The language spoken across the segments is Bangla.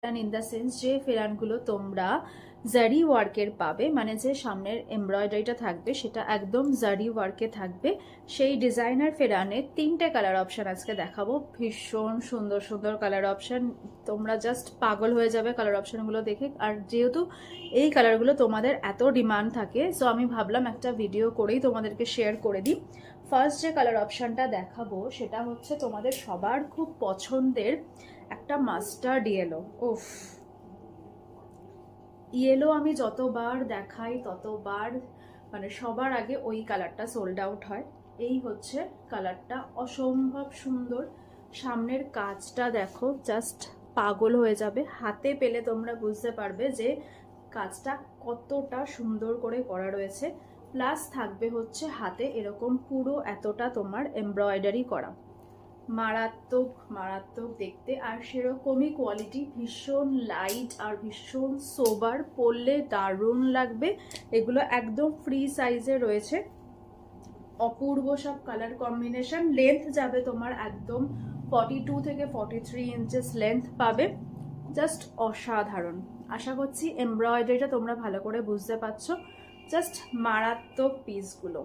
ইন দ্য সেন্স যে ফেরানগুলো তোমরা জারি ওয়ার্কের পাবে, মানে যে সামনের এমব্রয়ডারিটা থাকবে সেটা একদম জারি ওয়ার্কে থাকবে, সেই ডিজাইনার ফেরানের 3টে কালার অপশন আজকে দেখাবো। ভীষণ সুন্দর সুন্দর কালার অপশন, তোমরা জাস্ট পাগল হয়ে যাবে কালার অপশনগুলো দেখে। আর যেহেতু এই কালারগুলো তোমাদের এত ডিমান্ড থাকে, সো আমি ভাবলাম একটা ভিডিও করেই তোমাদেরকে শেয়ার করে দিই। ফার্স্ট যে কালার অপশনটা দেখাবো সেটা হচ্ছে তোমাদের সবার খুব পছন্দের একটা মাস্টার্ড ইয়েলো। উফ, ইয়েলো আমি যতবার দেখাই ততবার মানে সবার আগে ওই কালারটা সোল্ড আউট হয়। এই হচ্ছে কালারটা, অসম্ভব সুন্দর। সামনের কাজটা দেখো, জাস্ট পাগল হয়ে যাবে। হাতে পেলে তোমরা বুঝতে পারবে যে কাজটা কতটা সুন্দর করে করা রয়েছে। প্লাস থাকবে হচ্ছে হাতে এরকম পুরো এতটা তোমার এমব্রয়ডারি করা, মারাত্মক মারাত্মক দেখতে। আর সেরকমই কোয়ালিটি, ভীষণ লাইট আর ভীষণ সোবার, পরলে দারুণ লাগবে। এগুলো একদম ফ্রি সাইজে রয়েছে, অপূর্ব সব কালার কম্বিনেশন। লেন্থ যাবে তোমার একদম 42 থেকে 43 ইঞ্চেস লেন্থ পাবে, জাস্ট অসাধারণ। আশা করছি এমব্রয়ডারিটা তোমরা ভালো করে বুঝতে পারছো, জাস্ট মারাত্মক পিসগুলো।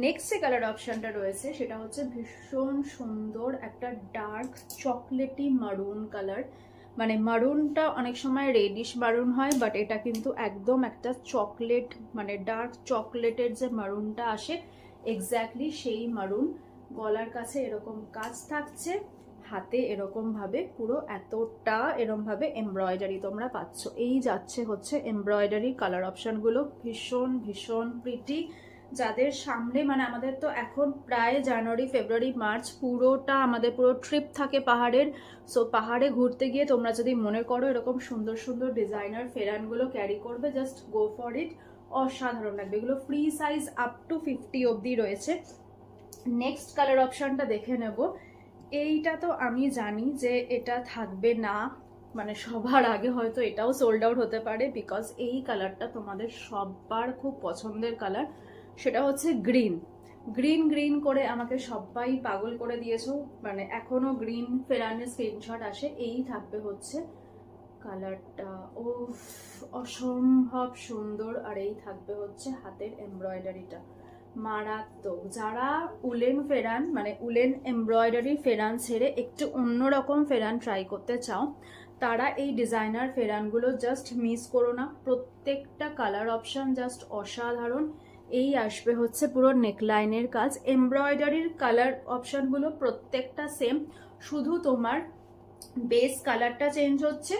নেক্সট যে কালার অপশনটা রয়েছে সেটা হচ্ছে ভীষণ সুন্দর একটা ডার্ক চকলেটি মারুন কালার। মানে মারুনটা অনেক সময় রেডিশ মারুন হয়, বাট এটা কিন্তু একদম একটা চকলেট, মানে ডার্ক চকলেটের যে মারুনটা আসে এক্স্যাক্টলি সেই মারুন। গলার কাছে এরকম কাজ থাকছে, হাতে এরকম ভাবে পুরো এতটা এরকম ভাবে এমব্রয়ডারি তোমরা পাচ্ছ। এই যাচ্ছে হচ্ছে এমব্রয়ডারি কালার অপশনগুলো, ভীষণ ভীষণ প্রিটি। যাদের সামনে মানে আমাদের তো এখন প্রায় জানুয়ারি ফেব্রুয়ারি মার্চ পুরোটা আমাদের পুরো ট্রিপ থাকে পাহাড়ের। সো পাহাড়ে ঘুরতে গিয়ে তোমরা যদি মনে করো এরকম সুন্দর সুন্দর ডিজাইনার ফেরানগুলো ক্যারি করবে, জাস্ট গো ফর ইট, অসাধারণ লাগবে। এগুলো ফ্রি সাইজ আপ টু 50 অবধি রয়েছে। নেক্সট কালার অপশনটা দেখে নেব। এইটা তো আমি জানি যে এটা থাকবে না, মানে সবার আগে হয়তো এটাও সোল্ড আউট হতে পারে, বিকজ এই কালারটা তোমাদের সবার খুব পছন্দের কালার। সেটা হচ্ছে গ্রিন। গ্রিন গ্রিন করে আমাকে সবাই পাগল করে দিয়েছো, মানে এখনো গ্রিন ফেরানের স্ক্রিনশট আসে। এই থাকবে হচ্ছে কালারটা, ও অসম্ভব সুন্দর। আর এই থাকবে হচ্ছে হাতের এমব্রয়ডারিটা, মারাত্মক। যারা উলেন ফেরান মানে উলেন এমব্রয়ডারি ফেরান ছেড়ে একটু অন্যরকম ফেরান ট্রাই করতে চাও, তারা এই ডিজাইনার ফেরানগুলো জাস্ট মিস করো না। প্রত্যেকটা কালার অপশন জাস্ট অসাধারণ। এই আসবে হচ্ছে পুরো নেকলাইনের কাজ, এমব্রয়ডারির কালার অপশনগুলো প্রত্যেকটা সেম, শুধু তোমার বেস কালারটা চেঞ্জ হচ্ছে,